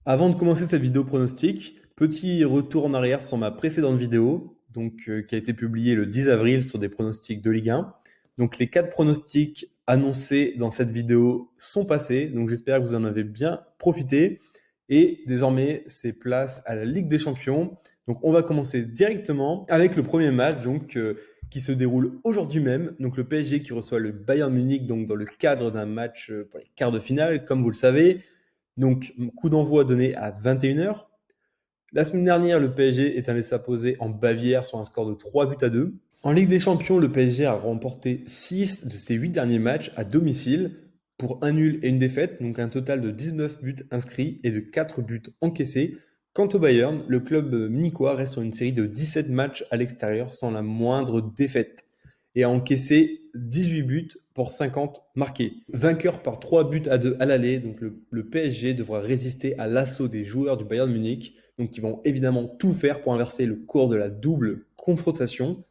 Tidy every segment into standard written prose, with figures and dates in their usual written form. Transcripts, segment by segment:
Avant de commencer cette vidéo pronostic, petit retour en arrière sur ma précédente vidéo, qui a été publiée le 10 avril sur des pronostics de Ligue 1. Donc les 4 pronostics annoncés dans cette vidéo sont passés, donc j'espère que vous en avez bien profité. Et désormais, c'est place à la Ligue des Champions. Donc on va commencer directement avec le premier match qui se déroule aujourd'hui même. Donc le PSG qui reçoit le Bayern Munich donc dans le cadre d'un match pour les quarts de finale, comme vous le savez. Donc, coup d'envoi donné à 21h. La semaine dernière, le PSG est allé s'imposer en Bavière sur un score de 3 buts à 2. En Ligue des Champions, le PSG a remporté 6 de ses 8 derniers matchs à domicile pour un nul et une défaite, donc un total de 19 buts inscrits et de 4 buts encaissés. Quant au Bayern, le club munichois reste sur une série de 17 matchs à l'extérieur sans la moindre défaite et a encaissé 18 buts pour 50 marqués. Vainqueur par 3 buts à 2 à l'aller, donc le PSG devra résister à l'assaut des joueurs du Bayern Munich, donc qui vont évidemment tout faire pour inverser le cours de la double confrontation.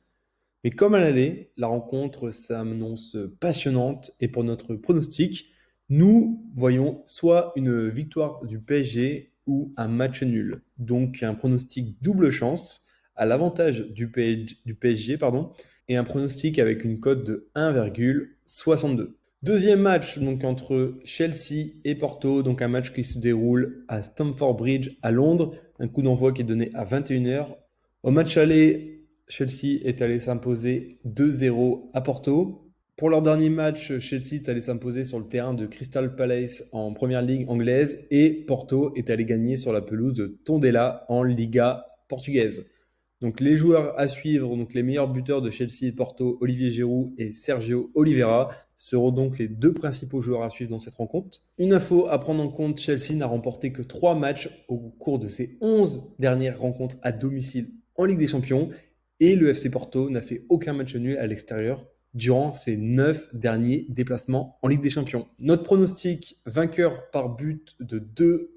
Mais comme à l'aller, la rencontre s'annonce passionnante et pour notre pronostic, nous voyons soit une victoire du PSG ou un match nul. Donc un pronostic double chance à l'avantage du PSG pardon, et un pronostic avec une cote de 1,62. Deuxième match donc entre Chelsea et Porto, donc un match qui se déroule à Stamford Bridge à Londres, un coup d'envoi qui est donné à 21h. Au match aller, Chelsea est allé s'imposer 2-0 à Porto. Pour leur dernier match, Chelsea est allé s'imposer sur le terrain de Crystal Palace en première ligue anglaise et Porto est allé gagner sur la pelouse de Tondela en Liga portugaise. Donc les joueurs à suivre, donc les meilleurs buteurs de Chelsea et de Porto, Olivier Giroud et Sergio Oliveira, seront donc les deux principaux joueurs à suivre dans cette rencontre. Une info à prendre en compte, Chelsea n'a remporté que 3 matchs au cours de ses 11 dernières rencontres à domicile en Ligue des Champions et le FC Porto n'a fait aucun match nul à l'extérieur durant ses 9 derniers déplacements en Ligue des Champions. Notre pronostic, vainqueur par but de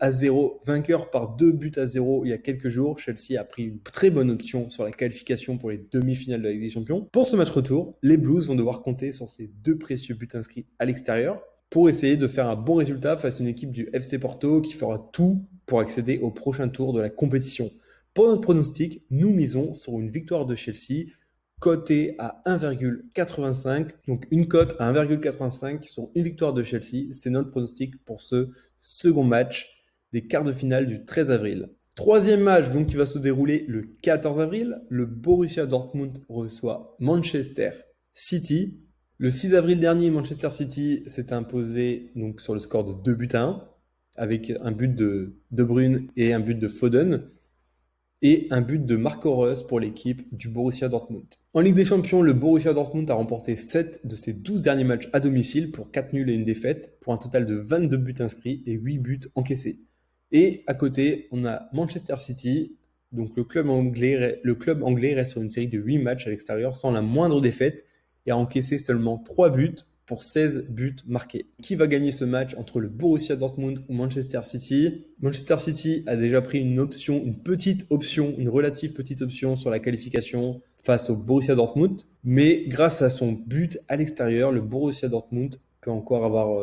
2-0, vainqueur par 2 buts à 0 il y a quelques jours. Chelsea a pris une très bonne option sur la qualification pour les demi-finales de la Ligue des Champions. Pour ce match retour, les Blues vont devoir compter sur ces 2 précieux buts inscrits à l'extérieur pour essayer de faire un bon résultat face à une équipe du FC Porto qui fera tout pour accéder au prochain tour de la compétition. Pour notre pronostic, nous misons sur une victoire de Chelsea coté à 1,85. Donc une cote à 1,85 sur une victoire de Chelsea. C'est notre pronostic pour ce second match des quarts de finale du 13 avril. Troisième match donc qui va se dérouler le 14 avril. Le Borussia Dortmund reçoit Manchester City. Le 6 avril dernier, Manchester City s'est imposé donc sur le score de 2 buts à 1 avec un but de Bruyne et un but de Foden et un but de Marco Reus pour l'équipe du Borussia Dortmund. En Ligue des Champions, le Borussia Dortmund a remporté 7 de ses 12 derniers matchs à domicile pour 4 nuls et une défaite, pour un total de 22 buts inscrits et 8 buts encaissés. Et à côté, on a Manchester City, donc le club anglais reste sur une série de 8 matchs à l'extérieur sans la moindre défaite et a encaissé seulement 3 buts pour 16 buts marqués. Qui va gagner ce match entre le Borussia Dortmund ou Manchester City? Manchester City a déjà pris une relative petite option sur la qualification face au Borussia Dortmund, mais grâce à son but à l'extérieur, le Borussia Dortmund peut encore avoir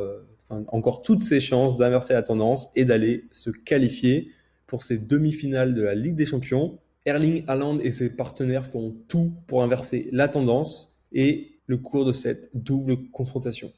encore toutes ses chances d'inverser la tendance et d'aller se qualifier pour ces demi-finales de la Ligue des Champions. Erling Haaland et ses partenaires feront tout pour inverser la tendance et le cours de cette double confrontation.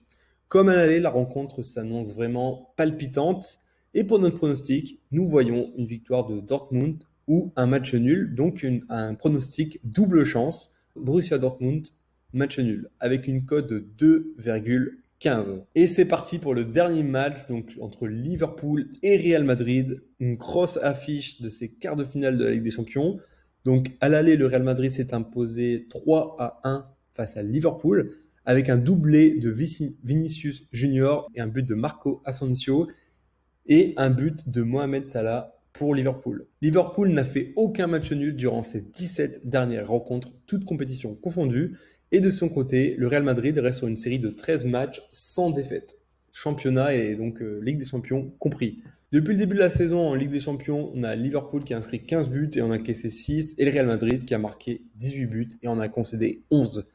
Comme à l'aller, la rencontre s'annonce vraiment palpitante. Et pour notre pronostic, nous voyons une victoire de Dortmund ou un match nul, donc un pronostic double chance. Borussia Dortmund, match nul, avec une cote de 2,15. Et c'est parti pour le dernier match donc entre Liverpool et Real Madrid, une grosse affiche de ces quarts de finale de la Ligue des Champions. Donc à l'aller, le Real Madrid s'est imposé 3-1 face à Liverpool avec un doublé de Vinicius Junior et un but de Marco Asensio et un but de Mohamed Salah pour Liverpool. Liverpool n'a fait aucun match nul durant ses 17 dernières rencontres, toutes compétitions confondues, et de son côté, le Real Madrid reste sur une série de 13 matchs sans défaite. Championnat et donc Ligue des Champions compris. Depuis le début de la saison en Ligue des Champions, on a Liverpool qui a inscrit 15 buts et en a encaissé 6, et le Real Madrid qui a marqué 18 buts et en a concédé 11.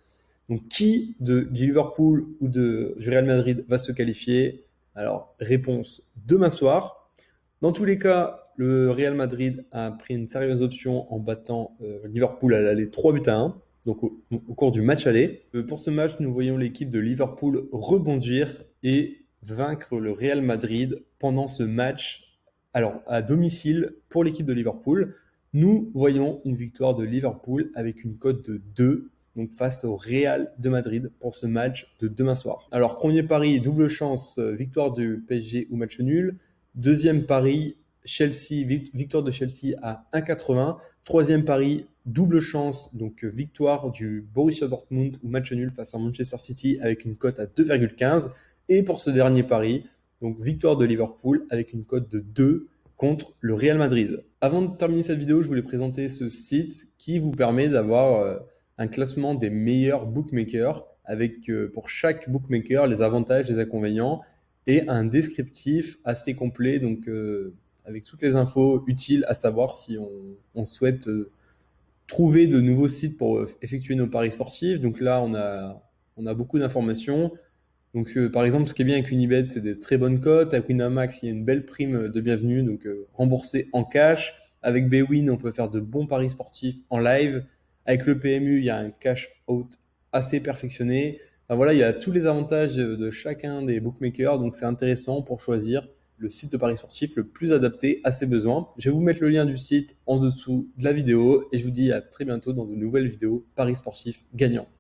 Donc qui du Liverpool ou du Real Madrid va se qualifier? Alors réponse demain soir. Dans tous les cas, le Real Madrid a pris une sérieuse option en battant Liverpool à l'aller 3 buts à 1, donc au cours du match aller. Pour ce match, nous voyons l'équipe de Liverpool rebondir et vaincre le Real Madrid pendant ce match. Alors, à domicile pour l'équipe de Liverpool, nous voyons une victoire de Liverpool avec une cote de 2, donc face au Real de Madrid pour ce match de demain soir. Alors, premier pari, double chance, victoire du PSG ou match nul. Deuxième pari, Chelsea, victoire de Chelsea à 1,80. Troisième pari, double chance, donc victoire du Borussia Dortmund ou match nul face à Manchester City avec une cote à 2,15. Et pour ce dernier pari, donc victoire de Liverpool avec une cote de 2 contre le Real Madrid. Avant de terminer cette vidéo, je voulais présenter ce site qui vous permet d'avoir un classement des meilleurs bookmakers avec pour chaque bookmaker les avantages, les inconvénients et un descriptif assez complet, donc avec toutes les infos utiles à savoir si on souhaite trouver de nouveaux sites pour effectuer nos paris sportifs. Donc là, on a beaucoup d'informations. Donc par exemple, ce qui est bien avec Unibet, c'est des très bonnes cotes. Avec Winamax, il y a une belle prime de bienvenue, donc remboursée en cash. Avec Bwin, on peut faire de bons paris sportifs en live. Avec le PMU, il y a un cash out assez perfectionné. Enfin, voilà, il y a tous les avantages de chacun des bookmakers, donc c'est intéressant pour choisir le site de paris sportif le plus adapté à ses besoins. Je vais vous mettre le lien du site en dessous de la vidéo et je vous dis à très bientôt dans de nouvelles vidéos paris sportifs gagnants.